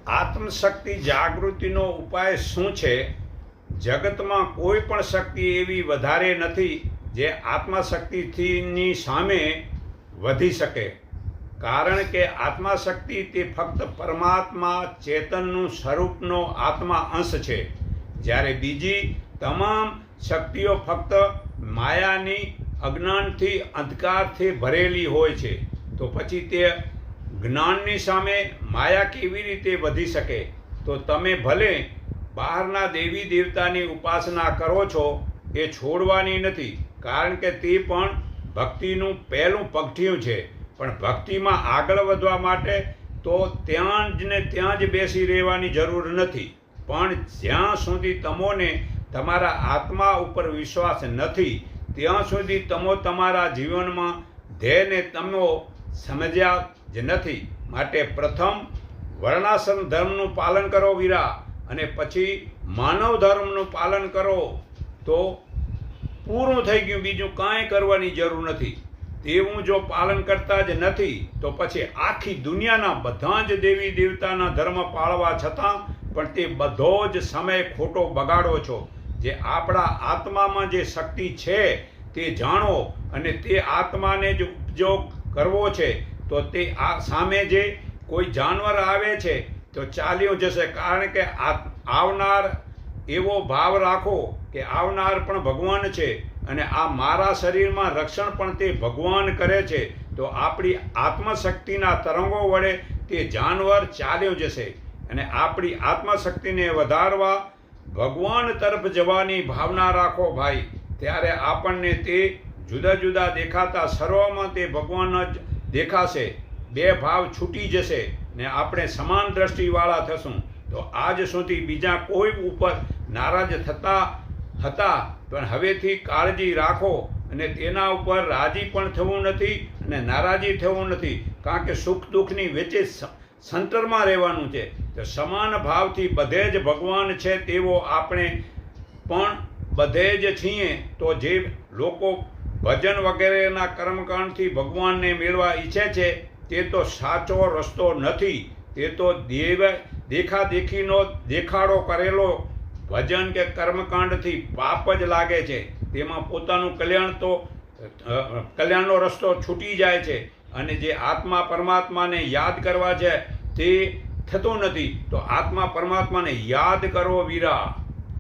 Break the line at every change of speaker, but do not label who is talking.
આત્મશક્તિ જાગૃતિનો ઉપાય શું છે? જગતમાં કોઈ પણ શક્તિ એવી વધારે નથી જે આત્માશક્તિની સામે વધી શકે. કારણ કે આત્માશક્તિ તે ફક્ત પરમાત્મા ચેતનનું સ્વરૂપનો આત્મા અંશ છે, જ્યારે બીજી તમામ શક્તિઓ ફક્ત માયાની અજ્ઞાનથી અંધકારથી ભરેલી હોય છે. તો પછી તે જ્ઞાનની સામે માયા કેવી રીતે વધી શકે? તો તમે ભલે બહારના દેવી દેવતાની ઉપાસના કરો છો, એ છોડવાની નથી, કારણ કે તે પણ ભક્તિનું પહેલું પગથિયું છે. પણ ભક્તિમાં આગળ વધવા માટે તો ત્યાં જ ને ત્યાં જ બેસી રહેવાની જરૂર નથી. પણ જ્યાં સુધી તમોને તમારા આત્મા ઉપર વિશ્વાસ નથી, ત્યાં સુધી તમો તમારા જીવનમાં ધ્યેયને તમો સમજ્યા જ નથી. માટે પ્રથમ વર્ણાશ્રમ ધર્મનું પાલન કરો વીરા, અને પછી માનવ ધર્મનું પાલન કરો તો પૂરું થઈ ગયું. બીજું કાંઈ કરવાની જરૂર નથી. તેવું જો પાલન કરતા જ નથી તો પછી આખી દુનિયાના બધા જ દેવી દેવતાના ધર્મ પાળવા છતાં પણ તે બધો જ સમય ખોટો બગાડો છો. જે આપણા આત્મામાં જે શક્તિ છે તે જાણો, અને તે આત્માને જ ઉપયોગ કરવો છે. તો તે આ સામે જે કોઈ જાનવર આવે છે તો ચાલ્યો જશે, કારણ કે આવનાર એવો ભાવ રાખો કે આવનાર પણ ભગવાન છે, અને આ મારા શરીરમાં રક્ષણ પણ તે ભગવાન કરે છે. તો આપણી આત્મશક્તિના તરંગો વડે તે જાનવર ચાલ્યો જશે, અને આપણી આત્મશક્તિને વધારવા ભગવાન તરફ જવાની ભાવના રાખો ભાઈ. ત્યારે આપણને તે જુદા જુદા દેખાતા સર્વમાં તે ભગવાન જ દેખાશે. બે ભાવ છૂટી જશે ને આપણે સમાન દ્રષ્ટિવાળા થશું. તો આજ સુધી બીજા કોઈ ઉપર નારાજ થતા હતા, પણ હવેથી કાળજી રાખો, અને તેના ઉપર રાજી પણ થવું નથી અને નારાજી થવું નથી, કારણ કે સુખ દુઃખની વચ્ચે સંતરમાં રહેવાનું છે. તો સમાન ભાવથી બધે જ ભગવાન છે તેવો આપણે પણ બધે જ છીએ. તો જે લોકો ભજન વગેરેના કર્મકાંડથી ભગવાનને મેળવા ઈચ્છે છે તે તો સાચો રસ્તો નથી. તે તો દેખાદેખીનો દેખાડો કરેલો ભજન કે કર્મકાંડથી પાપ જ લાગે છે. તેમાં પોતાનું કલ્યાણનો રસ્તો છૂટી જાય છે, અને જે આત્મા પરમાત્માને યાદ કરવા છે તે થતો નથી. તો આત્મા પરમાત્માને યાદ કરો વીરા.